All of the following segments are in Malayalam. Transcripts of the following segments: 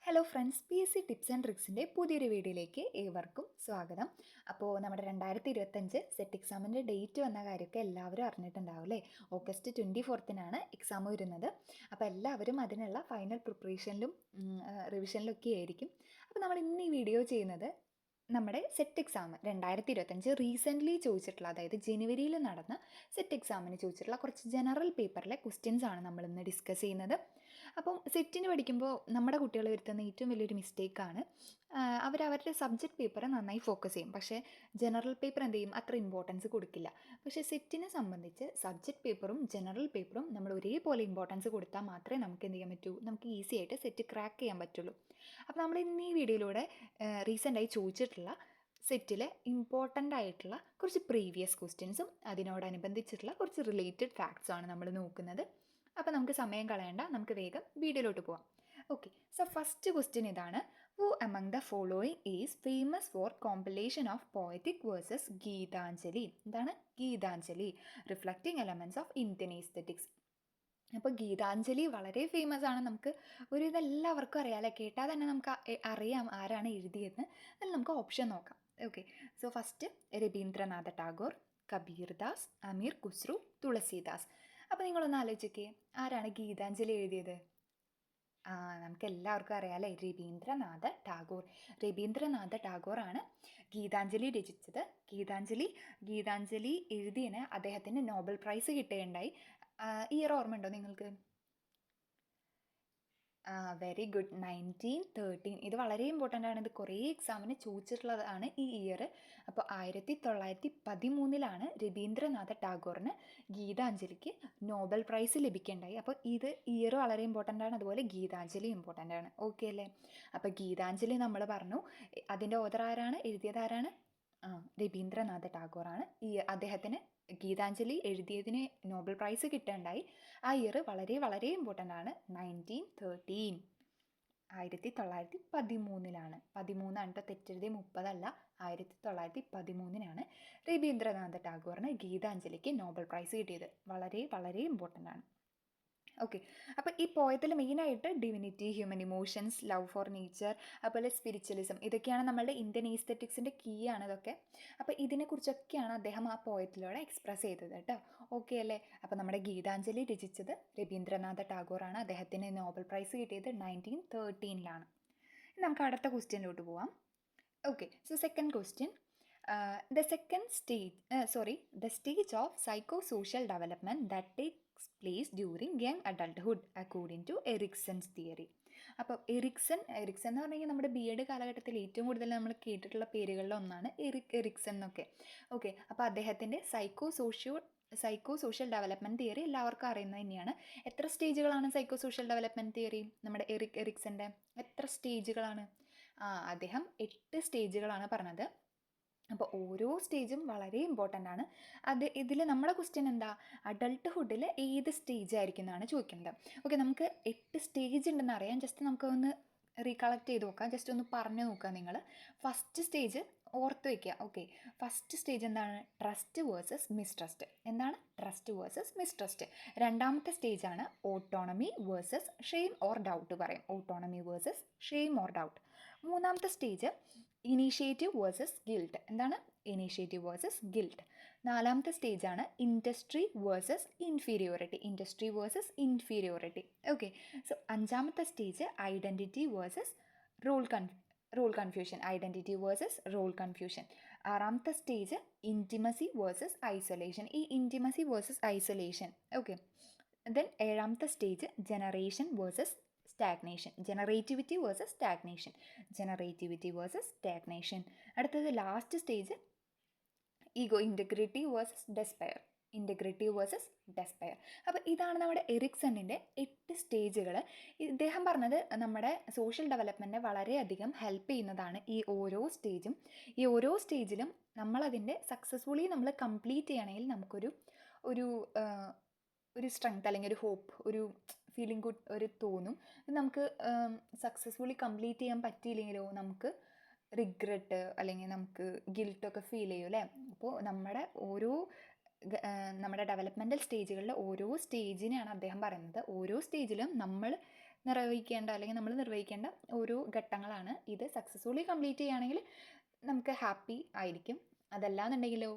Hello friends, PSC tips and ട്രിക്സിൻ്റെ പുതിയൊരു വീഡിയോയിലേക്ക് ഏവർക്കും സ്വാഗതം. അപ്പോൾ നമ്മുടെ 2025 സെറ്റ് എക്സാമിൻ്റെ ഡേറ്റ് വന്ന കാര്യമൊക്കെ എല്ലാവരും അറിഞ്ഞിട്ടുണ്ടാവും അല്ലേ? ഓഗസ്റ്റ് 24 എക്സാം വരുന്നത്. അപ്പോൾ എല്ലാവരും അതിനുള്ള ഫൈനൽ പ്രിപ്പറേഷനിലും റിവിഷനിലൊക്കെ ആയിരിക്കും. അപ്പോൾ നമ്മൾ ഇന്ന് ഈ വീഡിയോ ചെയ്യുന്നത് നമ്മുടെ സെറ്റ് എക്സാം 2025 റീസെൻ്റ്ലി ചോദിച്ചിട്ടുള്ള, അതായത് ജനുവരിയിൽ നടന്ന സെറ്റ് എക്സാമിന് ചോദിച്ചിട്ടുള്ള കുറച്ച് ജനറൽ പേപ്പറിലെ ക്വസ്റ്റ്യൻസ് ആണ് നമ്മളിന്ന് ഡിസ്കസ് ചെയ്യുന്നത്. അപ്പം സെറ്റിന് പഠിക്കുമ്പോൾ നമ്മുടെ കുട്ടികൾ വരുത്തുന്ന ഏറ്റവും വലിയൊരു മിസ്റ്റേക്കാണ് അവരവരുടെ സബ്ജക്റ്റ് പേപ്പർ നന്നായി ഫോക്കസ് ചെയ്യും, പക്ഷേ ജനറൽ പേപ്പർ എന്ത് ചെയ്യും, അത്ര ഇമ്പോർട്ടൻസ് കൊടുക്കില്ല. പക്ഷേ സെറ്റിനെ സംബന്ധിച്ച് സബ്ജക്റ്റ് പേപ്പറും ജനറൽ പേപ്പറും നമ്മൾ ഒരേപോലെ ഇമ്പോർട്ടൻസ് കൊടുത്താൽ മാത്രമേ നമുക്ക് എന്ത് ചെയ്യാൻ പറ്റൂ, നമുക്ക് ഈസി ആയിട്ട് സെറ്റ് ക്രാക്ക് ചെയ്യാൻ പറ്റുള്ളൂ. അപ്പോൾ നമ്മൾ ഇന്ന് ഈ വീഡിയോയിലൂടെ റീസെൻ്റായി ചോദിച്ചിട്ടുള്ള സെറ്റിലെ ഇമ്പോർട്ടൻ്റ് ആയിട്ടുള്ള കുറച്ച് പ്രീവിയസ് ക്വസ്റ്റ്യൻസും അതിനോടനുബന്ധിച്ചിട്ടുള്ള കുറച്ച് റിലേറ്റഡ് ഫാക്ട്സുമാണ് നമ്മൾ നോക്കുന്നത്. അപ്പോൾ നമുക്ക് സമയം കളയണ്ട, നമുക്ക് വേഗം വീഡിയോയിലോട്ട് പോവാം. ഓക്കെ, സോ ഫസ്റ്റ് ക്വസ്റ്റ്യൻ ഇതാണ്: who among the following is famous for compilation of poetic verses Gitanjali? എന്താണ് Gitanjali? Reflecting elements of Indian aesthetics. അപ്പോൾ ഗീതാഞ്ജലി വളരെ ഫേമസ് ആണ്, നമുക്ക് ഒരു ഇതെല്ലാവർക്കും അറിയാമല്ലേ, കേട്ടാൽ തന്നെ നമുക്ക് അറിയാം ആരാണ് എഴുതിയതെന്ന്. അതിൽ നമുക്ക് ഓപ്ഷൻ നോക്കാം. Okay, so first Rabindranath Tagore, Kabir Das, Amir Khusro, Tulsidas. അപ്പോൾ നിങ്ങളൊന്ന് ആലോചിക്കേ, ആരാണ് ഗീതാഞ്ജലി എഴുതിയത്? നമുക്ക് എല്ലാവർക്കും അറിയാമല്ലേ, രവീന്ദ്രനാഥ ടാഗോർ. രവീന്ദ്രനാഥ ടാഗോറാണ് ഗീതാഞ്ജലി രചിച്ചത്. ഗീതാഞ്ജലി എഴുതിയതിന് അദ്ദേഹത്തിന് നോബൽ പ്രൈസ് കിട്ടുകയുണ്ടായി. ഇയർ ഓർമ്മ ഉണ്ടോ നിങ്ങൾക്ക്? Very good, 1913. ഇത് വളരെ ഇമ്പോർട്ടൻ്റ് ആണ്, ഇത് കുറേ എക്സാമിന് ചോദിച്ചിട്ടുള്ളതാണ് ഈ ഇയർ. അപ്പോൾ 1913 രവീന്ദ്രനാഥ ടാഗോറിന് ഗീതാഞ്ജലിക്ക് നോബൽ പ്രൈസ് ലഭിക്കുകയുണ്ടായി. അപ്പോൾ ഇത് ഇയർ വളരെ ഇമ്പോർട്ടൻ്റ് ആണ്, അതുപോലെ ഗീതാഞ്ജലി ഇമ്പോർട്ടൻ്റ് ആണ്. ഓക്കെ അല്ലേ? അപ്പോൾ ഗീതാഞ്ജലി നമ്മൾ പറഞ്ഞു, അതിൻ്റെ ഓതർ ആരാണ്, എഴുതിയത് ആരാണ്? രവീന്ദ്രനാഥ ടാഗോറാണ്. അദ്ദേഹത്തിന് ഗീതാഞ്ജലി എഴുതിയതിന് നോബൽ പ്രൈസ് കിട്ടുകയുണ്ടായി. ആ ഇയർ വളരെ വളരെ ഇമ്പോർട്ടൻ്റ് ആണ്, 1913. 1913 13 കേട്ടോ, തെറ്റെഴുതി 30 അല്ല, 1913 രവീന്ദ്രനാഥ ടാഗോറിന് ഗീതാഞ്ജലിക്ക് നോബൽ പ്രൈസ് കിട്ടിയത്. വളരെ വളരെ ഇമ്പോർട്ടൻ്റ് ആണ്. ഓക്കെ, അപ്പോൾ ഈ പോയത്തിൽ മെയിനായിട്ട് divinity, human emotions, love for nature, അതുപോലെ സ്പിരിച്വലിസം, ഇതൊക്കെയാണ് നമ്മളുടെ ഇന്ത്യൻ ഈസ്തെറ്റിക്സിൻ്റെ കീ ആണ് ഇതൊക്കെ. അപ്പോൾ ഇതിനെക്കുറിച്ചൊക്കെയാണ് അദ്ദേഹം ആ പോയത്തിലൂടെ എക്സ്പ്രസ് ചെയ്തത് കേട്ടോ. ഓക്കെ അല്ലേ? അപ്പോൾ നമ്മുടെ ഗീതാഞ്ജലി രചിച്ചത് രവീന്ദ്രനാഥ ടാഗോറാണ്. അദ്ദേഹത്തിന് നോബൽ പ്രൈസ് കിട്ടിയത് 1913. നമുക്ക് അടുത്ത ക്വസ്റ്റ്യനിലോട്ട് പോവാം. Okay, so second question: the stage of psychosocial development that takes place during young adulthood according to Erikson's theory. അപ്പോൾ എറിക്സൺ എന്ന് പറഞ്ഞാൽ നമ്മുടെ BEd കാലഘട്ടത്തിൽ ഏറ്റവും കൂടുതൽ നമ്മൾ കേട്ടിട്ടുള്ള പേരുകളിൽ ഒന്നാണ് എറിക്സൺ എന്നൊക്കെ. ഓക്കെ, അപ്പോൾ അദ്ദേഹത്തിൻ്റെ സൈക്കോ സോഷ്യൽ ഡെവലപ്മെൻറ്റ് തിയറി എല്ലാവർക്കും അറിയുന്നത് തന്നെയാണ്. എത്ര സ്റ്റേജുകളാണ് സൈക്കോ സോഷ്യൽ ഡെവലപ്മെൻറ്റ് തിയറി നമ്മുടെ എറിക്സൻ്റെ? എത്ര സ്റ്റേജുകളാണ്? അദ്ദേഹം 8 സ്റ്റേജുകളാണ് പറഞ്ഞത്. അപ്പോൾ ഓരോ സ്റ്റേജും വളരെ ഇമ്പോർട്ടൻ്റ് ആണ്. ഇതിൽ നമ്മുടെ ക്വസ്റ്റ്യൻ എന്താ, അഡൾട്ട്ഹുഡിൽ ഏത് സ്റ്റേജ് ആയിരിക്കും എന്നാണ് ചോദിക്കുന്നത്. ഓക്കെ, നമുക്ക് 8 സ്റ്റേജ് ഉണ്ടെന്ന് അറിയാം. ജസ്റ്റ് നമുക്കൊന്ന് റീകളക്ട് ചെയ്ത് നോക്കാം, ജസ്റ്റ് ഒന്ന് പറഞ്ഞു നോക്കുക നിങ്ങൾ. ഫസ്റ്റ് സ്റ്റേജ് ഓർത്ത് വയ്ക്കുക. ഓക്കെ, ഫസ്റ്റ് സ്റ്റേജ് എന്താണ്? Trust versus mistrust. എന്താണ് ട്രസ്റ്റ് വേഴ്സസ് മിസ്ട്രസ്റ്റ്? രണ്ടാമത്തെ സ്റ്റേജാണ് autonomy versus shame or doubt പറയും. Autonomy versus shame or doubt. മൂന്നാമത്തെ സ്റ്റേജ് ഇനീഷ്യേറ്റീവ് വേഴ്സസ് ഗിൽട്ട്. എന്താണ് ഇനീഷ്യേറ്റീവ് വേഴ്സസ് ഗിൽട്ട്? നാലാമത്തെ സ്റ്റേജാണ് industry versus inferiority. Okay, so അഞ്ചാമത്തെ stage identity versus role confusion. ആറാമത്തെ സ്റ്റേജ് ഇൻറ്റിമസി വേഴ്സസ് ഐസൊലേഷൻ. ഈ intimacy versus isolation. Okay, then ഏഴാമത്തെ stage generation versus stagnation. Generativity versus stagnation. അടുത്തത് last stage ego, integrity versus despair. അപ്പോൾ ഇതാണ് നമ്മുടെ എറിക്സണിൻ്റെ 8 സ്റ്റേജുകൾ. ഇദ്ദേഹം പറഞ്ഞത് നമ്മുടെ സോഷ്യൽ ഡെവലപ്മെൻറ്റിനെ വളരെയധികം ഹെൽപ്പ് ചെയ്യുന്നതാണ് ഈ ഓരോ സ്റ്റേജിലും നമ്മളതിൻ്റെ സക്സസ്ഫുള്ളി നമ്മൾ കംപ്ലീറ്റ് ചെയ്യണമെങ്കിൽ നമുക്കൊരു സ്ട്രെങ്ത് അല്ലെങ്കിൽ ഒരു ഹോപ്പ്, ഒരു ഫീലിംഗ് ഗുഡ് ഒരു തോന്നും. നമുക്ക് സക്സസ്ഫുള്ളി കംപ്ലീറ്റ് ചെയ്യാൻ പറ്റിയില്ലെങ്കിലോ നമുക്ക് റിഗ്രറ്റ് അല്ലെങ്കിൽ നമുക്ക് ഗിൽട്ടൊക്കെ ഫീൽ ചെയ്യും അല്ലേ. അപ്പോൾ നമ്മുടെ ഡെവലപ്മെൻറ്റൽ സ്റ്റേജുകളിലെ ഓരോ സ്റ്റേജിനെയാണ് അദ്ദേഹം പറയുന്നത്. ഓരോ സ്റ്റേജിലും നമ്മൾ നിർവഹിക്കേണ്ട അല്ലെങ്കിൽ നമ്മൾ നിർവഹിക്കേണ്ട ഓരോ ഘട്ടങ്ങളാണ്. ഇത് സക്സസ്ഫുള്ളി കംപ്ലീറ്റ് ചെയ്യുകയാണെങ്കിൽ നമുക്ക് ഹാപ്പി ആയിരിക്കും. അതല്ലാന്നുണ്ടെങ്കിലോ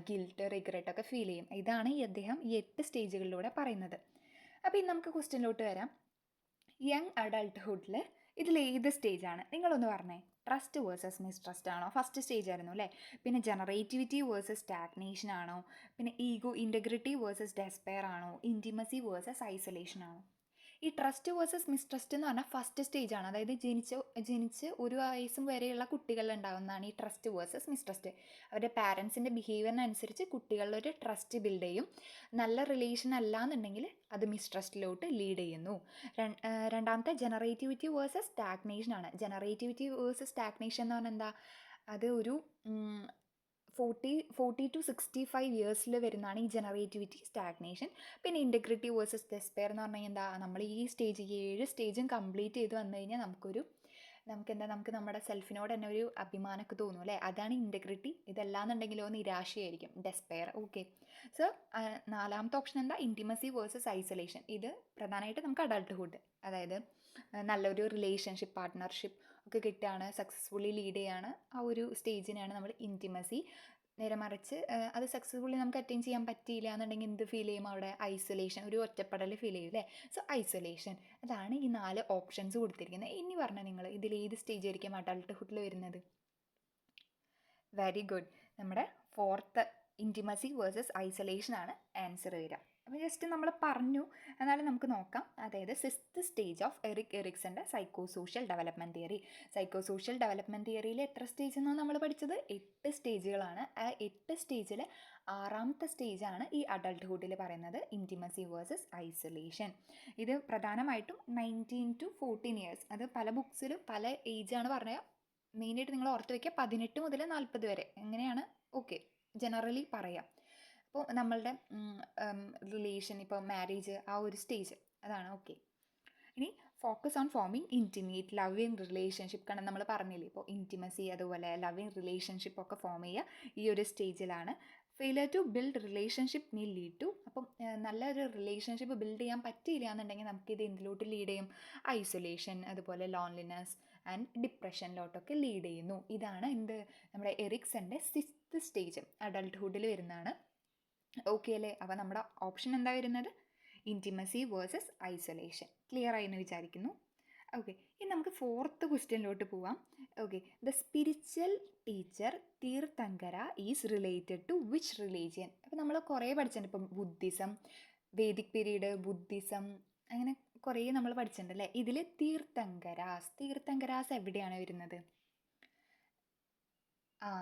ഗിൽട്ട്, റിഗ്രറ്റ് ഒക്കെ ഫീൽ ചെയ്യും. ഇതാണ് അദ്ദേഹം ഈ 8 സ്റ്റേജുകളിലൂടെ പറയുന്നത്. അപ്പോൾ ഇനി നമുക്ക് ക്വസ്റ്റ്യനിലോട്ട് വരാം. യങ് അഡൾട്ട്ഹുഡിൽ ഇതിൽ ഏത് സ്റ്റേജാണ്? നിങ്ങളൊന്ന് പറഞ്ഞേ. ട്രസ്റ്റ് വേഴ്സസ് മിസ്ട്രസ്റ്റ് ആണോ? ഫസ്റ്റ് സ്റ്റേജ് ആയിരുന്നു അല്ലേ. പിന്നെ ജനറേറ്റിവിറ്റി വേഴ്സസ് സ്റ്റാഗ്നേഷൻ ആണോ? പിന്നെ ഈഗോ ഇൻറ്റഗ്രിറ്റി വേഴ്സസ് ഡെസ്പെയർ ആണോ? ഇൻറ്റിമസി വേഴ്സസ് ഐസൊലേഷൻ ആണോ? ഈ ട്രസ്റ്റ് വേഴ്സസ് മിസ്ട്രസ്റ്റ് എന്ന് പറഞ്ഞാൽ ഫസ്റ്റ് സ്റ്റേജാണ്. അതായത് ജനിച്ച് ഒരു വയസ്സും വരെയുള്ള കുട്ടികളിലുണ്ടാകുന്നതാണ് ഈ ട്രസ്റ്റ് വേഴ്സസ് മിസ്ട്രസ്റ്റ്. അവരുടെ പാരൻസിൻ്റെ ബിഹേവിയറിനനുസരിച്ച് കുട്ടികളിലൊരു ട്രസ്റ്റ് ബിൽഡ് ചെയ്യും. നല്ല റിലേഷൻ അല്ല എന്നുണ്ടെങ്കിൽ അത് മിസ്ട്രസ്റ്റിലോട്ട് ലീഡ് ചെയ്യുന്നു. രണ്ടാമത്തെ ജനറേറ്റിവിറ്റി വേഴ്സസ് സ്റ്റാഗ്നേഷൻ ആണ്. ജനറേറ്റിവിറ്റി വേഴ്സസ് സ്റ്റാഗ്നേഷൻ എന്ന് പറഞ്ഞാൽ എന്താ? അത് ഒരു 40 to 65 ഇയേഴ്സിൽ വരുന്നതാണ് ഈ ജനറേറ്റിവിറ്റി, സ്റ്റാഗ്നേഷൻ. പിന്നെ ഇൻറ്റഗ്രിറ്റി വേഴ്സസ് ഡെസ്പെയർ എന്ന് പറഞ്ഞാൽ എന്താ? നമ്മൾ ഈ 7 സ്റ്റേജും കംപ്ലീറ്റ് ചെയ്ത് വന്നു കഴിഞ്ഞാൽ നമുക്ക് നമ്മുടെ സെൽഫിനോട് തന്നെ ഒരു അഭിമാനമൊക്കെ തോന്നും അല്ലേ. അതാണ് ഇൻറ്റഗ്രിറ്റി. ഇതല്ലാന്നുണ്ടെങ്കിലോ നിരാശയായിരിക്കും, ഡെസ്പെയർ. ഓക്കെ. സോ നാലാമത്തെ ഓപ്ഷൻ എന്താ? Intimacy versus isolation. ഇത് പ്രധാനമായിട്ട് നമുക്ക് അഡൾട്ട്ഹുഡ്, അതായത് നല്ലൊരു റിലേഷൻഷിപ്പ്, പാർട്ട്ണർഷിപ്പ് ഒക്കെ കിട്ടുകയാണ്, സക്സസ്ഫുള്ളി ലീഡ് ചെയ്യാണ്, ആ ഒരു സ്റ്റേജിനെയാണ് നമ്മൾ ഇൻറ്റിമസി. നേരെ മറിച്ച് അത് സക്സസ്ഫുള്ളി നമുക്ക് അറ്റൈൻ ചെയ്യാൻ പറ്റിയില്ല എന്നുണ്ടെങ്കിൽ എന്ത് ഫീൽ ചെയ്യും? അവിടെ ഐസൊലേഷൻ, ഒരു ഒറ്റപ്പെടൽ ഫീൽ ചെയ്യും അല്ലേ. So isolation. അതാണ് ഈ 4 ഓപ്ഷൻസ് കൊടുത്തിരിക്കുന്നത്. ഇനി പറഞ്ഞാൽ നിങ്ങൾ ഇതിൽ ഏത് സ്റ്റേജ് ആയിരിക്കും അഡൾട്ട്ഹുഡിൽ വരുന്നത്? Very good. നമ്മുടെ ഫോർത്ത് ഇൻറ്റിമസി വേഴ്സസ് ഐസൊലേഷൻ ആണ് ആൻസർ വരിക. അപ്പോൾ ജസ്റ്റ് നമ്മൾ പറഞ്ഞു, എന്നാലും നമുക്ക് നോക്കാം. അതായത് 6th സ്റ്റേജ് ഓഫ് എറിക് എറിക്സൻ്റെ psychosocial development theory. Psychosocial development തിയറിയിൽ എത്ര സ്റ്റേജ് എന്നാണ് നമ്മൾ പഠിച്ചത്? 8 സ്റ്റേജുകളാണ്. ആ 8 സ്റ്റേജിൽ 6ാമത്തെ സ്റ്റേജാണ് ഈ അഡൾട്ട്ഹുഡിൽ പറയുന്നത്, ഇൻറ്റിമസി വേഴ്സസ് ഐസൊലേഷൻ. ഇത് പ്രധാനമായിട്ടും 19 to 14 ഇയേഴ്സ്. അത് പല ബുക്സിലും പല ഏജാണ് പറഞ്ഞത്. മെയിനായിട്ട് നിങ്ങൾ ഓർത്ത് വയ്ക്കുക 18 മുതൽ 40 വരെ, എങ്ങനെയാണ് ഓക്കെ ജനറലി പറയാം. അപ്പോൾ നമ്മളുടെ റിലേഷൻ, ഇപ്പോൾ മാരേജ്, ആ ഒരു സ്റ്റേജ് അതാണ്. ഓക്കെ. ഇനി focus on forming intimate loving relationship. കാരണം നമ്മൾ പറഞ്ഞില്ലേ, ഇപ്പോൾ ഇൻറ്റിമസി അതുപോലെ ലവിങ് റിലേഷൻഷിപ്പ് ഒക്കെ ഫോം ചെയ്യുക ഈ ഒരു സ്റ്റേജിലാണ്. Failure to build relationship may lead to. അപ്പം നല്ലൊരു റിലേഷൻഷിപ്പ് ബിൽഡ് ചെയ്യാൻ പറ്റിയില്ല എന്നുണ്ടെങ്കിൽ നമുക്കിത് എന്തിലോട്ട് ലീഡ് ചെയ്യും? ഐസൊലേഷൻ, അതുപോലെ ലോൺലിനെസ് ആൻഡ് ഡിപ്രഷനിലോട്ടൊക്കെ ലീഡ് ചെയ്യുന്നു. ഇതാണ് എന്ത് നമ്മുടെ എറിക്സൻ്റെ 6th സ്റ്റേജ് അഡൾട്ട്ഹുഡിൽ വരുന്നതാണ്. ഓക്കെ അല്ലേ. അപ്പോൾ നമ്മുടെ ഓപ്ഷൻ എന്താ വരുന്നത്? Intimacy versus isolation. ക്ലിയർ ആയി എന്ന് വിചാരിക്കുന്നു. ഓക്കെ. ഇനി നമുക്ക് 4th ക്വസ്റ്റ്യനിലോട്ട് പോവാം. Okay. The spiritual teacher Tirthankara is related to which religion? അപ്പോൾ നമ്മൾ കുറേ പഠിച്ചിട്ടുണ്ട്. ഇപ്പം ബുദ്ധിസം, വേദിക് പീരീഡ്, ബുദ്ധിസം, അങ്ങനെ കുറേ നമ്മൾ പഠിച്ചിട്ടുണ്ട് അല്ലേ. ഇതിൽ തീർത്ഥങ്കരാസ് എവിടെയാണ് വരുന്നത്?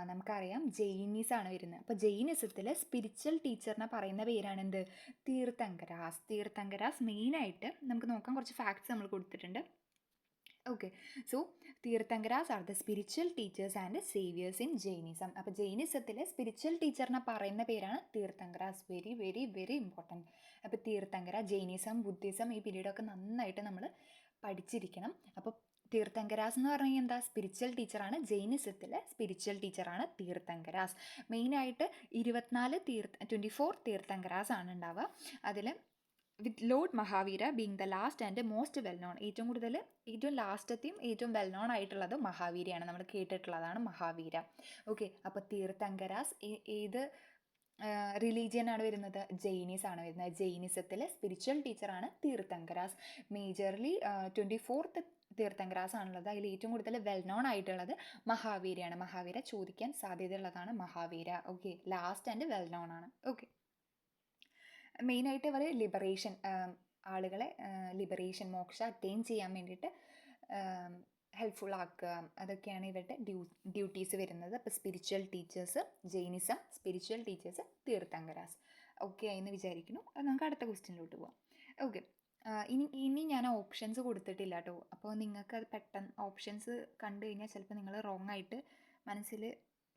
നമുക്കറിയാം ജൈനീസാണ് വരുന്നത്. അപ്പോൾ ജൈനിസത്തിൽ സ്പിരിച്വൽ ടീച്ചറിനെ പറയുന്ന പേരാണ് എന്ത്? തീർത്ഥങ്കരാസ് മെയിനായിട്ട് നമുക്ക് നോക്കാം. കുറച്ച് ഫാക്ട്സ് നമ്മൾ കൊടുത്തിട്ടുണ്ട്. Okay. So Tirthankaras are the spiritual teachers and saviours in Jainism. അപ്പോൾ ജൈനിസത്തിൽ സ്പിരിച്വൽ ടീച്ചറിനെ പറയുന്ന പേരാണ് Tirthankaras. Very very very important. അപ്പോൾ തീർത്ഥങ്കര, ജൈനിസം, ബുദ്ധിസം ഈ പീരീഡൊക്കെ നന്നായിട്ട് നമ്മൾ പഠിച്ചിരിക്കണം. അപ്പോൾ തീർത്ഥങ്കരാസ് എന്ന് പറഞ്ഞു കഴിഞ്ഞാൽ എന്താ? സ്പിരിച്വൽ ടീച്ചറാണ്. ജൈനിസത്തിലെ സ്പിരിച്വൽ ടീച്ചറാണ് തീർത്ഥങ്കരാസ്. മെയിനായിട്ട് 24 തീർത്ഥങ്കരാസ് ആണ് ഉണ്ടാവുക. അതിൽ with lord Mahavira being the last and most well known. ഏറ്റവും ലാസ്റ്റത്തെയും ഏറ്റവും വെൽ നോൺ ആയിട്ടുള്ളത് മഹാവീരയാണ്. നമ്മൾ കേട്ടിട്ടുള്ളതാണ് മഹാവീര. ഓക്കെ. അപ്പോൾ തീർത്ഥങ്കരാസ് ഏത് റിലീജിയനാണ് വരുന്നത്? ജൈനീസ് ആണ് വരുന്നത്. ജൈനിസത്തിലെ സ്പിരിച്വൽ ടീച്ചറാണ് തീർത്ഥങ്കരാസ്. മേജർലി 24th തീർത്ഥങ്കരാസ് ആണുള്ളത്. അതിൽ ഏറ്റവും കൂടുതൽ വെൽ നോൺ ആയിട്ടുള്ളത് മഹാവീരയാണ്. മഹാവീര ചോദിക്കാൻ സാധ്യതയുള്ളതാണ് Mahavira. Okay. Last and well known ആണ്. ഓക്കെ. മെയിനായിട്ട് ഇവർ ലിബറേഷൻ, ആളുകളെ ലിബറേഷൻ, മോക്ഷ അറ്റൈൻ ചെയ്യാൻ വേണ്ടിയിട്ട് ഹെൽപ്ഫുൾ ആക്കുക, അതൊക്കെയാണ് ഇവരുടെ ഡ്യൂട്ടീസ് വരുന്നത്. അപ്പോൾ spiritual teachers Jainism, spiritual teachers Tirthankaras. Okay ആയെന്ന് വിചാരിക്കുന്നു. അത് നമുക്ക് അടുത്ത ക്വസ്റ്റ്യനിലോട്ട് പോവാം. ഓക്കെ. ഇനി ഞാൻ ഓപ്ഷൻസ് കൊടുത്തിട്ടില്ല കേട്ടോ. അപ്പോൾ നിങ്ങൾക്ക് അത് പെട്ടെന്ന് ഓപ്ഷൻസ് കണ്ടു കഴിഞ്ഞാൽ ചിലപ്പോൾ നിങ്ങൾ റോങ് ആയിട്ട് മനസ്സിൽ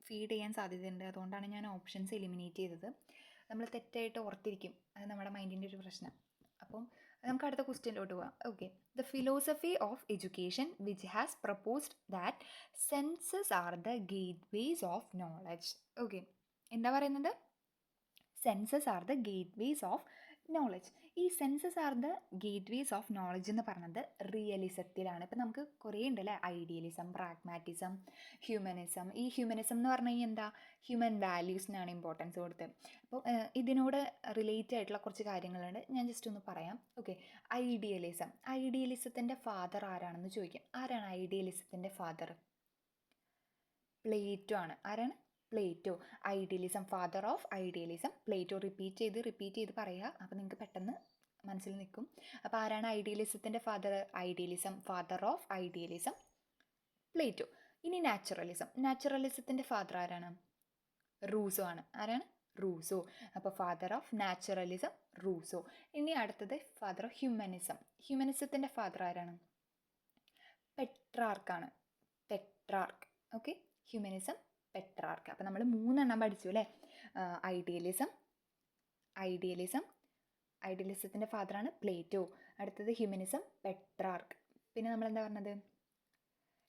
ഫീഡ് ചെയ്യാൻ സാധ്യതയുണ്ട്. അതുകൊണ്ടാണ് ഞാൻ ഓപ്ഷൻസ് എലിമിനേറ്റ് ചെയ്തത്. നമ്മൾ തെറ്റായിട്ട് ഓർത്തിരിക്കും, അത് നമ്മുടെ മൈൻഡിൻ്റെ ഒരു പ്രശ്നം. അപ്പം നമുക്ക് അടുത്ത ക്വസ്റ്റ്യനിലോട്ട് പോവാം. Okay. The philosophy of education which has proposed that senses are the gateways of knowledge. Okay. എന്താ പറയുന്നത്? Senses are the gateways of knowledge. ഈ senses are the gateways of knowledge എന്ന് പറഞ്ഞത് റിയലിസത്തിലാണ്. ഇപ്പം നമുക്ക് കുറേ ഉണ്ടല്ലേ, ഐഡിയലിസം, പ്രാഗ്മാറ്റിസം, ഹ്യൂമനിസം. ഈ ഹ്യൂമനിസം എന്ന് പറഞ്ഞു കഴിഞ്ഞാൽ എന്താ, ഹ്യൂമൻ വാല്യൂസിനാണ് ഇമ്പോർട്ടൻസ് കൊടുത്തത്. അപ്പോൾ ഇതിനോട് റിലേറ്റ് ആയിട്ടുള്ള കുറച്ച് കാര്യങ്ങളുണ്ട്, ഞാൻ ജസ്റ്റ് ഒന്ന് പറയാം. Okay, idealism. ഐഡിയലിസത്തിൻ്റെ ഫാദർ ആരാണെന്ന് ചോദിക്കാം. ആരാണ് ഐഡിയലിസത്തിൻ്റെ ഫാദർ? പ്ലേറ്റോ ആണ്. ആരാണ്? Plato. Idealism, father of idealism Plato. Repeat ചെയ്ത് പറയുക, അപ്പോൾ നിങ്ങൾക്ക് പെട്ടെന്ന് മനസ്സിൽ നിൽക്കും. അപ്പോൾ ആരാണ് ഐഡിയലിസത്തിൻ്റെ father? Idealism, father of idealism, Plato. ഇനി നാച്ചുറലിസം. നാച്ചുറലിസത്തിൻ്റെ ഫാദർ ആരാണ്? റൂസോ ആണ്. ആരാണ്? റൂസോ. അപ്പോൾ ഫാദർ ഓഫ് നാച്ചുറലിസം റൂസോ. ഇനി അടുത്തത് ഫാദർ ഓഫ് ഹ്യൂമനിസം. ഹ്യൂമനിസത്തിൻ്റെ ഫാദർ ആരാണ്? പെട്രാർക്കാണ്. പെട്രാർക്ക്. Okay, humanism, Petrarch. അപ്പോൾ നമ്മൾ 3 പഠിച്ചു അല്ലേ. ഐഡിയലിസം, ഐഡിയലിസത്തിൻ്റെ ഫാദറാണ് പ്ലേറ്റോ. അടുത്തത് ഹ്യൂമനിസം, പെട്രാർക്ക്. പിന്നെ നമ്മൾ എന്താ പറഞ്ഞത്?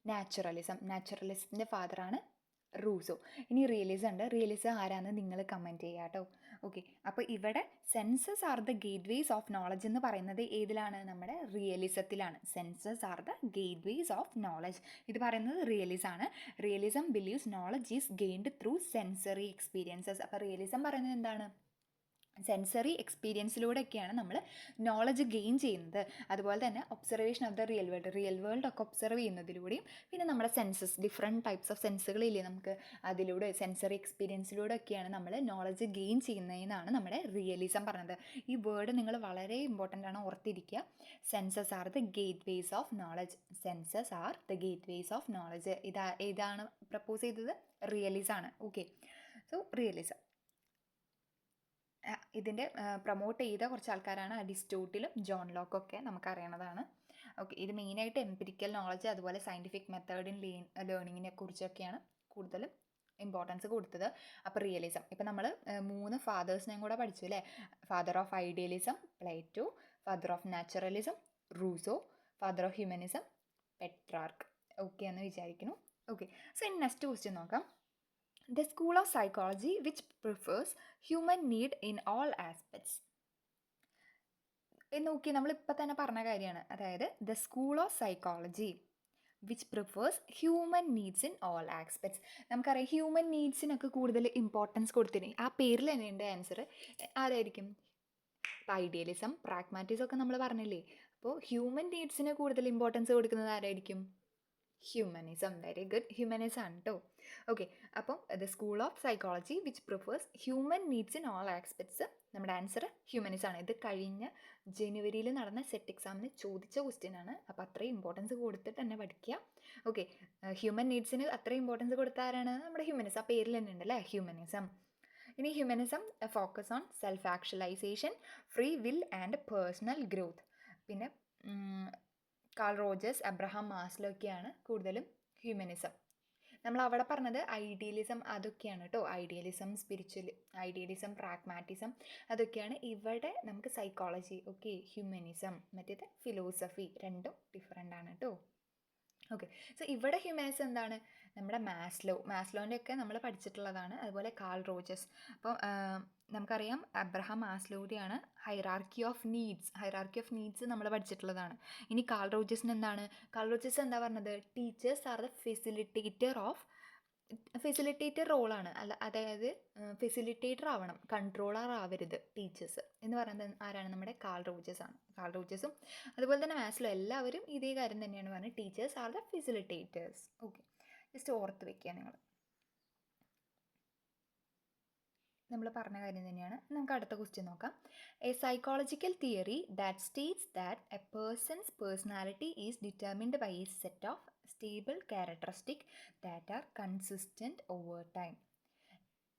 നാച്ചുറലിസത്തിൻ്റെ ഫാദറാണ് റൂസോ. ഇനി റിയലിസം ഉണ്ട്. റിയലിസം ആരാന്ന് നിങ്ങൾ കമൻറ്റ് ചെയ്യുക കേട്ടോ. ഓക്കെ, അപ്പോൾ ഇവിടെ senses are the gateways of knowledge എന്ന് പറയുന്നത് ഏതിലാണ്? നമ്മുടെ റിയലിസത്തിലാണ്. Senses are the gateways of knowledge, ഇത് പറയുന്നത് റിയലിസം ആണ്. Realism believes knowledge is gained through sensory experiences. അപ്പോൾ റിയലിസം പറയുന്നത് എന്താണ്? സെൻസറി എക്സ്പീരിയൻസിലൂടെയൊക്കെയാണ് നമ്മൾ നോളജ് ഗെയിൻ ചെയ്യുന്നത്. അതുപോലെ തന്നെ observation of the real world ഒക്കെ ഒബ്സർവ് ചെയ്യുന്നതിലൂടെയും, പിന്നെ നമ്മുടെ സെൻസസ്, ഡിഫറെൻറ്റ് ടൈപ്സ് ഓഫ് സെൻസുകളില്ലേ നമുക്ക്, അതിലൂടെ സെൻസറി എക്സ്പീരിയൻസിലൂടെ ഒക്കെയാണ് നമ്മൾ നോളജ് ഗെയിൻ ചെയ്യുന്നതെന്നാണ് നമ്മുടെ റിയലിസം പറഞ്ഞത്. ഈ വേർഡ് നിങ്ങൾ വളരെ ഇമ്പോർട്ടൻ്റ് ആണ്, ഓർത്തിരിക്കുക. Census are the gateways of knowledge. Census are the gateways of knowledge. ഏതാണ് പ്രപ്പോസ് ചെയ്തത്? റിയലിസം ആണ്. Okay, so realism. ഇതിൻ്റെ പ്രൊമോട്ട് ചെയ്ത കുറച്ച് ആൾക്കാരാണ് അരിസ്റ്റോട്ടിലും ജോൺ ലോക്കൊക്കെ, നമുക്കറിയണതാണ്. ഓക്കെ, ഇത് മെയിനായിട്ട് എംപിരിക്കൽ നോളജ് അതുപോലെ സയൻറ്റിഫിക് മെത്തേഡ് ഇൻ ലേണിങ്ങിനെ കുറിച്ചൊക്കെയാണ് കൂടുതലും ഇമ്പോർട്ടൻസ് കൊടുത്തത്. അപ്പോൾ റിയലിസം, ഇപ്പം നമ്മൾ 3 ഫാദേഴ്സിനെയും കൂടെ പഠിച്ചു അല്ലേ. Father of idealism Plato, father of naturalism Rousseau, father of humanism Petrarch. Okay എന്ന് വിചാരിക്കുന്നു. ഓക്കെ, സോ ഇനി നെക്സ്റ്റ് ക്വസ്റ്റ്യൻ നോക്കാം. The school of psychology which prefers human need in all aspects. നോക്കി, നമ്മളിപ്പോൾ തന്നെ പറഞ്ഞ കാര്യമാണ്. അതായത് the school of psychology which prefers human needs in all aspects. നമുക്കറിയാം ഹ്യൂമൻ നീഡ്സിനൊക്കെ കൂടുതൽ ഇമ്പോർട്ടൻസ് കൊടുത്തിന്. ആ പേരിൽ തന്നെ ഉണ്ട് ആൻസർ. ആരായിരിക്കും? ഐഡിയലിസം, പ്രാഗ്മാറ്റിസം ഒക്കെ നമ്മൾ പറഞ്ഞില്ലേ. അപ്പോൾ ഹ്യൂമൻ നീഡ്സിന് കൂടുതൽ ഇമ്പോർട്ടൻസ് കൊടുക്കുന്നത് ആരായിരിക്കും? ഹ്യൂമനിസം. വെരി ഗുഡ്, ഹ്യൂമനിസം ആണ് കേട്ടോ. ഓക്കെ, അപ്പം the school of psychology which prefers human needs in all aspects. നമ്മുടെ ആൻസർ ഹ്യൂമനിസം ആണ്. ഇത് കഴിഞ്ഞ ജനുവരിയിൽ നടന്ന സെറ്റ് എക്സാമിന് ചോദിച്ച ക്വസ്റ്റ്യൻ ആണ്. അപ്പോൾ അത്രയും ഇമ്പോർട്ടൻസ് കൊടുത്തിട്ട് തന്നെ പഠിക്കുക. ഓക്കെ, ഹ്യൂമൻ നീഡ്സിന് അത്രയും ഇമ്പോർട്ടൻസ് കൊടുത്ത ആരാണ്? നമ്മുടെ ഹ്യൂമനിസം. ആ പേരിൽ തന്നെ ഉണ്ടല്ലേ, ഹ്യൂമനിസം. ഇനി humanism focus on self actualisation, free will and personal growth. പിന്നെ കാൾ റോജേഴ്സ്, അബ്രഹാം മാസ്ലോ ഒക്കെയാണ് കൂടുതലും ഹ്യൂമനിസം. നമ്മൾ അവിടെ പറഞ്ഞത് ഐഡിയലിസം അതൊക്കെയാണ് കേട്ടോ. ഐഡിയലിസം, പ്രാഗ്മാറ്റിസം അതൊക്കെയാണ്. ഇവിടെ നമുക്ക് സൈക്കോളജി, ഓക്കെ, ഹ്യൂമനിസം, മറ്റേത് ഫിലോസഫി, രണ്ടും ഡിഫറെൻ്റ് ആണ് കേട്ടോ. ഓക്കെ, സോ ഇവിടെ ഹ്യൂമനിസം എന്താണ്? നമ്മുടെ മാസ്ലോൻ്റെ ഒക്കെ നമ്മൾ പഠിച്ചിട്ടുള്ളതാണ്. അതുപോലെ കാൾ റോജേഴ്സ്. അപ്പോൾ നമുക്കറിയാം അബ്രഹാം മാസ്ലോയുടെയാണ് ഹൈറാർക്കി ഓഫ് നീഡ്സ് നമ്മൾ പഠിച്ചിട്ടുള്ളതാണ്. ഇനി കാൾ റോജേഴ്സിന് എന്താണ്? കാൾ റോജേഴ്സ് എന്താ പറഞ്ഞത്? ടീച്ചേഴ്സ് ആർ ദ ഫെസിലിറ്റേറ്റർ റോളാണ്. അതായത് ഫെസിലിറ്റേറ്റർ ആവണം, കൺട്രോളർ ആവരുത് ടീച്ചേഴ്സ് എന്ന് പറയുന്നത് ആരാണ്? നമ്മുടെ കാൾ റോജേഴ്സ് ആണ്. കാൾ റോജേഴ്സും അതുപോലെ തന്നെ മാസ്ലോ എല്ലാവരും ഇതേ കാര്യം തന്നെയാണ് പറഞ്ഞത്. Teachers are the facilitators. Okay, just ഓർത്ത് വെക്കുക നമ്മൾ പറഞ്ഞ കാര്യം തന്നെയാണ്. നമുക്ക് അടുത്ത ക്വസ്റ്റ്യൻ നോക്കാം. A psychological theory that states that a person's personality is determined by a set of stable characteristic that are consistent over time.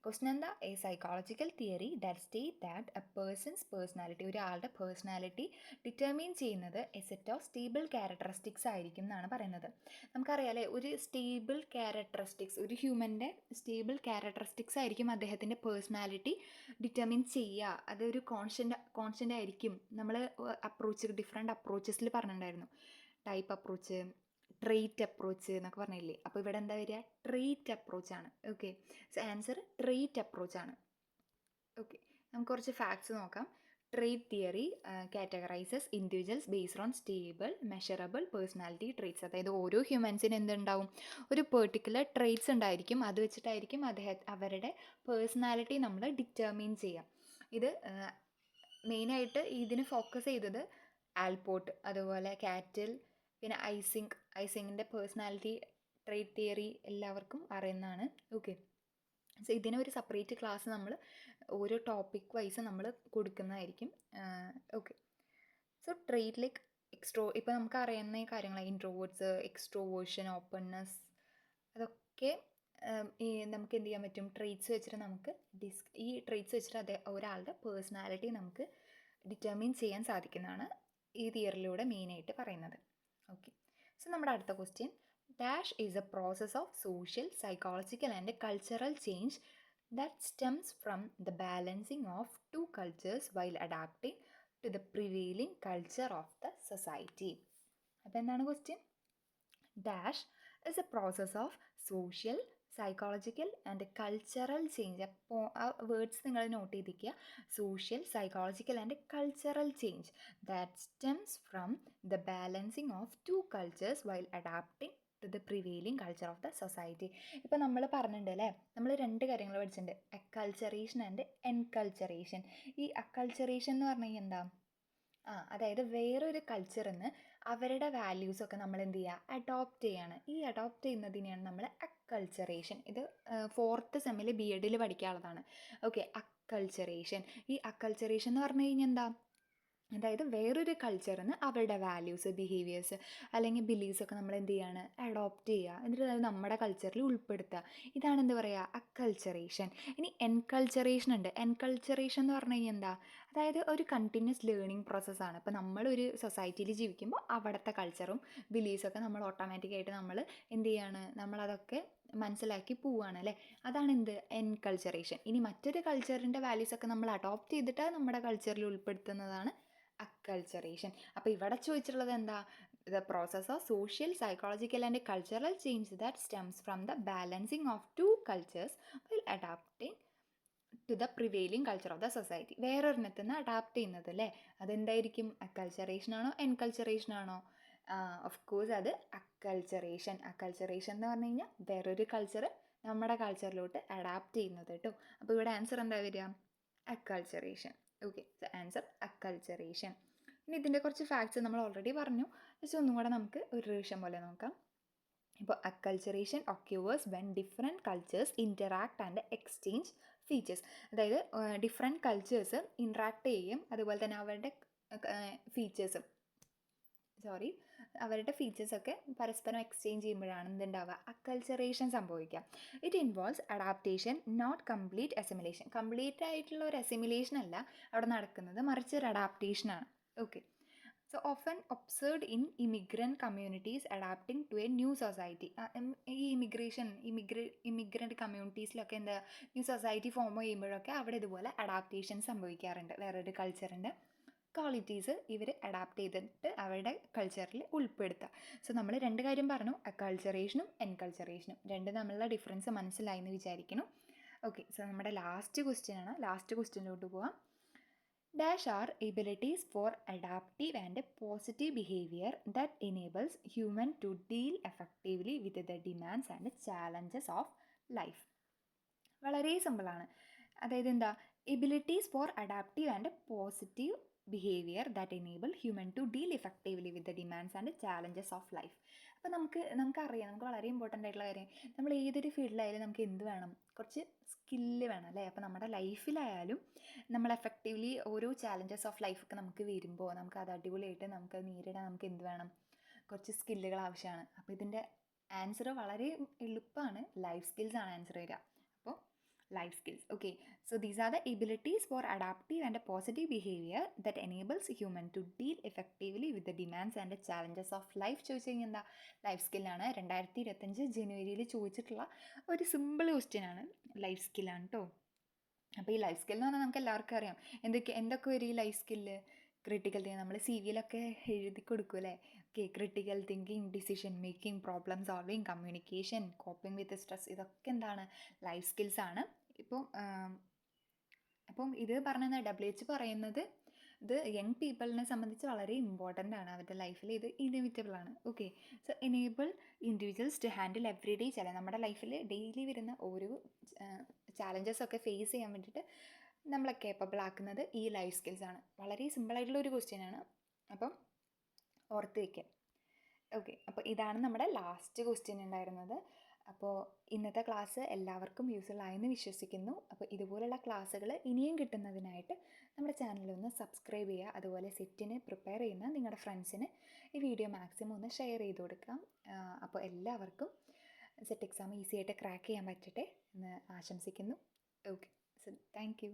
Question എന്താ? A psychological theory that state that a person's personality, ഒരാളുടെ പേഴ്സണാലിറ്റി ഡിറ്റർമിൻ ചെയ്യുന്നത് a set of stable characteristics ആയിരിക്കും എന്നാണ് പറയുന്നത്. നമുക്കറിയാമല്ലേ, ഒരു സ്റ്റേബിൾ ക്യാരക്ടറിസ്റ്റിക്സ്, ഒരു ഹ്യൂമൻ്റെ സ്റ്റേബിൾ ക്യാരക്ടറിസ്റ്റിക്സ് ആയിരിക്കും അദ്ദേഹത്തിൻ്റെ പേഴ്സണാലിറ്റി ഡിറ്റർമിൻ ചെയ്യുക. അതൊരു കോൺസ്റ്റൻ്റ് ആയിരിക്കും. നമ്മൾ ഡിഫറെൻറ്റ് അപ്രോച്ചസിൽ പറഞ്ഞിട്ടുണ്ടായിരുന്നു. ടൈപ്പ് അപ്രോച്ച്, ട്രെയ്റ്റ് അപ്രോച്ച് എന്നൊക്കെ പറഞ്ഞില്ലേ. അപ്പോൾ ഇവിടെ എന്താ വരിക? ട്രെയ്റ്റ് അപ്രോച്ചാണ്. ഓക്കെ, സോ ആൻസർ ട്രെയ്റ്റ് അപ്രോച്ചാണ്. ഓക്കെ, നമുക്ക് കുറച്ച് ഫാക്ട്സ് നോക്കാം. Trait theory categorises individuals based on stable measurable personality traits. അതായത് ഓരോ ഹ്യൂമൻസിന് എന്തുണ്ടാവും, ഒരു പെർട്ടിക്കുലർ ട്രേറ്റ്സ് ഉണ്ടായിരിക്കും. അത് വെച്ചിട്ടായിരിക്കും അവരുടെ പേഴ്സണാലിറ്റി നമ്മൾ ഡിറ്റർമിൻ ചെയ്യാം. ഇത് മെയിനായിട്ട് ഇതിന് ഫോക്കസ് ചെയ്തത് ആൽപോർട്ട്, അതുപോലെ കാറ്റൽ, പിന്നെ ഐസിങ്ങിൻ്റെ പേഴ്സണാലിറ്റി ട്രേറ്റ് തിയറി എല്ലാവർക്കും അറിയുന്നതാണ്. ഓക്കെ, സോ ഇതിന് ഒരു സെപ്പറേറ്റ് ക്ലാസ് നമ്മൾ ഓരോ ടോപ്പിക് വൈസ് നമ്മൾ കൊടുക്കുന്നതായിരിക്കും. ഓക്കെ, സോ ട്രേറ്റ് ലൈക്ക് ഇപ്പോൾ നമുക്ക് അറിയുന്ന കാര്യങ്ങളാണ് ഇൻട്രോവേർട്സ്, എക്സ്ട്രോവേർഷൻ, ഓപ്പൺനെസ്, അതൊക്കെ ഈ നമുക്ക് എന്ത് ചെയ്യാൻ പറ്റും, ട്രേറ്റ്സ് വെച്ചിട്ട് നമുക്ക് ഈ ട്രേറ്റ്സ് വെച്ചിട്ട് ഒരാളുടെ പേഴ്സണാലിറ്റി നമുക്ക് ഡിറ്റർമിൻ ചെയ്യാൻ സാധിക്കുന്നതാണ് ഈ തിയറിലൂടെ മെയിനായിട്ട് പറയുന്നത്. ഓക്കെ, സോ നമ്മുടെ അടുത്ത question, dash is a process of social, psychological and cultural change that stems from the balancing of two cultures while adapting to the prevailing culture of the society. അപ്പോൾ എന്താണ് question? Dash is a process of social, psychological and cultural change. അപ്പോൾ ആ വേർഡ്സ് നിങ്ങൾ നോട്ട് ചെയ്തിരിക്കുക. Social, psychological and cultural change that stems from the balancing of two cultures while adapting to the prevailing culture of the society. ഇപ്പോൾ നമ്മൾ പറഞ്ഞിട്ടുണ്ട് അല്ലേ, നമ്മൾ രണ്ട് കാര്യങ്ങൾ പഠിച്ചിട്ടുണ്ട്, അക്കൾച്ചറേഷൻ ആൻഡ് എൻകൾച്ചറേഷൻ. ഈ അക്കൾച്ചറേഷൻ എന്ന് പറഞ്ഞു കഴിഞ്ഞാൽ എന്താ, അതായത് വേറൊരു കൾച്ചറിൽ നിന്ന് അവരുടെ വാല്യൂസൊക്കെ നമ്മൾ എന്ത് ചെയ്യുക, അഡോപ്റ്റ് ചെയ്യാണ്. ഈ അഡോപ്റ്റ് ചെയ്യുന്നതിനെയാണ് നമ്മൾ അക്കൾച്ചറേഷൻ. ഇത് 4th സെമ്മിൽ BEdൽ പഠിക്കാനുള്ളതാണ്. Okay, acculturation. ഈ അക്കൾച്ചറേഷൻ എന്ന് പറഞ്ഞു കഴിഞ്ഞാൽ എന്താ, അതായത് വേറൊരു കൾച്ചറിൽ നിന്ന് അവരുടെ വാല്യൂസ്, ബിഹേവിയേഴ്സ് അല്ലെങ്കിൽ ബിലീഫ്സ് ഒക്കെ നമ്മൾ എന്ത് ചെയ്യാണ്, അഡോപ്റ്റ് ചെയ്യുക, എന്നിട്ട് അത് നമ്മുടെ കൾച്ചറിൽ ഉൾപ്പെടുത്തുക. ഇതാണ് എന്ത് പറയുക, അക്കൾച്ചറേഷൻ. ഇനി എൻകൾച്ചറേഷൻ ഉണ്ട്. എൻകൾച്ചറേഷൻ എന്ന് പറഞ്ഞു കഴിഞ്ഞാൽ എന്താ, അതായത് ഒരു കണ്ടിന്യൂസ് ലേണിംഗ് പ്രോസസ്സാണ്. ഇപ്പോൾ നമ്മളൊരു സൊസൈറ്റിയിൽ ജീവിക്കുമ്പോൾ അവിടുത്തെ കൾച്ചറും ബിലീഫ്സൊക്കെ നമ്മൾ ഓട്ടോമാറ്റിക്കായിട്ട് നമ്മൾ എന്ത് ചെയ്യാണ്, നമ്മളതൊക്കെ മനസ്സിലാക്കി പോവുകയാണ് അല്ലേ. അതാണ് എന്ത്, എൻകൾച്ചറേഷൻ. ഇനി മറ്റൊരു കൾച്ചറിൻ്റെ വാല്യൂസൊക്കെ നമ്മൾ അഡോപ്റ്റ് ചെയ്തിട്ട് നമ്മുടെ കൾച്ചറിൽ ഉൾപ്പെടുത്തുന്നതാണ് അക്കൾച്ചറേഷൻ. അപ്പോൾ ഇവിടെ ചോദിച്ചിട്ടുള്ളത് എന്താ, the process of social, psychological and cultural change that stems from the balancing of two cultures while adapting to the prevailing culture of the society. വേറൊരെണ്ണത്തിൽ നിന്ന് അഡാപ്റ്റ് ചെയ്യുന്നത് അല്ലേ, അതെന്തായിരിക്കും, അക്കൾച്ചറേഷൻ ആണോ എൻകൾച്ചറേഷൻ ആണോ? ഓഫ് കോഴ്സ് അത് അക്കൾച്ചറേഷൻ. അക്കൾച്ചറേഷൻ എന്ന് പറഞ്ഞു കഴിഞ്ഞാൽ വേറൊരു കൾച്ചർ നമ്മുടെ കൾച്ചറിലോട്ട് അഡാപ്റ്റ് ചെയ്യുന്നത് കേട്ടോ. അപ്പോൾ ഇവിടെ ആൻസർ എന്താ വരിക, അക്കൾച്ചറേഷൻ. Okay, answer acculturation. ഇനി ഇതിൻ്റെ കുറച്ച് ഫാക്ട്സ് നമ്മൾ ഓൾറെഡി പറഞ്ഞു, പക്ഷെ ഒന്നും കൂടെ നമുക്ക് ഒരു റിവിഷൻ പോലെ നോക്കാം. ഇപ്പോൾ acculturation occurs when different cultures interact and exchange features. അതായത് ഡിഫറെൻറ്റ് കൾച്ചേഴ്സ് ഇൻട്രാക്ട് ചെയ്യും, അതുപോലെ തന്നെ അവരുടെ അവരുടെ ഫീച്ചേഴ്സൊക്കെ പരസ്പരം എക്സ്ചേഞ്ച് ചെയ്യുമ്പോഴാണ് എന്തുണ്ടാവുക, അക്കൾച്ചറേഷൻ സംഭവിക്കുക. It involves adaptation, not complete assimilation. Complete ആയിട്ടുള്ള ഒരു അസിമിലേഷൻ അല്ല അവിടെ നടക്കുന്നത്, മറിച്ച് ഒരു അഡാപ്റ്റേഷനാണ്. Okay, so often observed in immigrant communities adapting to a new society. ഈ ഇമിഗ്രൻറ്റ് കമ്മ്യൂണിറ്റീസിലൊക്കെ എന്താ, ന്യൂ സൊസൈറ്റി ഫോം ചെയ്യുമ്പോഴൊക്കെ അവിടെ ഇതുപോലെ അഡാപ്റ്റേഷൻ സംഭവിക്കാറുണ്ട്. വേറൊരു കൾച്ചറിൻ്റെ ക്വാളിറ്റീസ് ഇവർ അഡാപ്റ്റ് ചെയ്തിട്ട് അവരുടെ കൾച്ചറിൽ ഉൾപ്പെടുത്തുക. സോ നമ്മൾ രണ്ട് കാര്യം പറഞ്ഞു, അക്കൾച്ചറേഷനും എൻകൾച്ചറേഷനും. രണ്ടും തമ്മിലുള്ള ഡിഫറൻസ് മനസ്സിലായി എന്ന് വിചാരിക്കുന്നു. ഓക്കെ, സോ നമ്മുടെ ലാസ്റ്റ് ക്വസ്റ്റ്യൻ ആണ്. ലാസ്റ്റ് ക്വസ്റ്റ്യനിലോട്ട് പോവാം. Dash are abilities for adaptive and positive behaviour that enables human to deal effectively with the demands and challenges of life. വളരെ സിമ്പിളാണ്. അതായത് എന്താ, abilities for adaptive and positive behaviour that enable human to deal effectively with the demands and challenges of life. അപ്പോൾ നമുക്കറിയാം, നമുക്ക് വളരെ ഇമ്പോർട്ടൻ്റ് ആയിട്ടുള്ള കാര്യം, നമ്മൾ ഏതൊരു ഫീൽഡിലായാലും നമുക്ക് എന്ത് വേണം, കുറച്ച് സ്കില്ല് വേണം അല്ലേ. അപ്പോൾ നമ്മുടെ ലൈഫിലായാലും നമ്മൾ എഫക്റ്റീവ്ലി ഓരോ ചാലഞ്ചസ് ഓഫ് ലൈഫൊക്കെ നമുക്ക് വരുമ്പോൾ നമുക്ക് അത് അടിപൊളിയായിട്ട് നമുക്ക് നേരിടാൻ നമുക്ക് എന്ത് വേണം, കുറച്ച് സ്കില്ലുകൾ ആവശ്യമാണ്. അപ്പോൾ ഇതിൻ്റെ ആൻസർ വളരെ എളുപ്പമാണ്, ലൈഫ് സ്കിൽസ് ആണ് ആൻസർ വരിക. അപ്പോൾ life skills. Okay, so these are the abilities for adaptive and a positive behavior that enables human to deal effectively with the demands and the challenges of life. ചോദിച്ചു കഴിഞ്ഞാൽ എന്താ, ലൈഫ് സ്കില്ലാണ്. 2025 ജനുവരിയിൽ ചോദിച്ചിട്ടുള്ള ഒരു സിമ്പിൾ ക്വസ്റ്റ്യൻ ആണ്, ലൈഫ് സ്കില്ലാണ് കേട്ടോ. അപ്പോൾ ഈ ലൈഫ് സ്കിൽ എന്ന് പറഞ്ഞാൽ നമുക്ക് എല്ലാവർക്കും അറിയാം, എന്തൊക്കെ വരും ഈ ലൈഫ് സ്കില്ല്. ക്രിട്ടിക്കൽ തിങ്കിങ്, നമ്മൾ CVയിലൊക്കെ എഴുതി കൊടുക്കും അല്ലേ. Okay, critical thinking, decision making, problem solving, communication, coping വിത്ത് സ്ട്രെസ്, ഇതൊക്കെ എന്താണ്, ലൈഫ് സ്കിൽസ് ആണ്. ഇപ്പം ഇത് പറഞ്ഞത് WHO പറയുന്നത് ഇത് യങ് പീപ്പിളിനെ സംബന്ധിച്ച് വളരെ ഇമ്പോർട്ടൻ്റ് ആണ്. അവരുടെ ലൈഫിൽ ഇത് ഇൻഎവിറ്റബിൾ ആണ്. Okay, so enable individuals to handle every day challenge. നമ്മുടെ ലൈഫിൽ ഡെയിലി വരുന്ന ഓരോ ചാലഞ്ചസ് ഒക്കെ ഫേസ് ചെയ്യാൻ വേണ്ടിയിട്ട് നമ്മളെ കേപ്പബിൾ ആക്കുന്നത് ഈ ലൈഫ് സ്കിൽസ് ആണ്. വളരെ സിമ്പിളായിട്ടുള്ള ഒരു ക്വസ്റ്റ്യൻ ആണ്, അപ്പം ഓർത്ത് വയ്ക്കുക. ഓക്കെ, അപ്പോൾ ഇതാണ് നമ്മുടെ ലാസ്റ്റ് ക്വസ്റ്റ്യൻ ഉണ്ടായിരുന്നത്. അപ്പോൾ ഇന്നത്തെ ക്ലാസ് എല്ലാവർക്കും യൂസ്ഫുൾ ആയെന്ന് വിശ്വസിക്കുന്നു. അപ്പോൾ ഇതുപോലുള്ള ക്ലാസ്സുകൾ ഇനിയും കിട്ടുന്നതിനായിട്ട് നമ്മുടെ ചാനലൊന്ന് സബ്സ്ക്രൈബ് ചെയ്യുക. അതുപോലെ സെറ്റിന് പ്രിപ്പയർ ചെയ്യുന്ന നിങ്ങളുടെ ഫ്രണ്ട്സിന് ഈ വീഡിയോ മാക്സിമം ഒന്ന് ഷെയർ ചെയ്ത് കൊടുക്കാം. അപ്പോൾ എല്ലാവർക്കും സെറ്റ് എക്സാം ഈസി ആയിട്ട് ക്രാക്ക് ചെയ്യാൻ പറ്റട്ടെ എന്ന് ആശംസിക്കുന്നു. Okay, so thank you.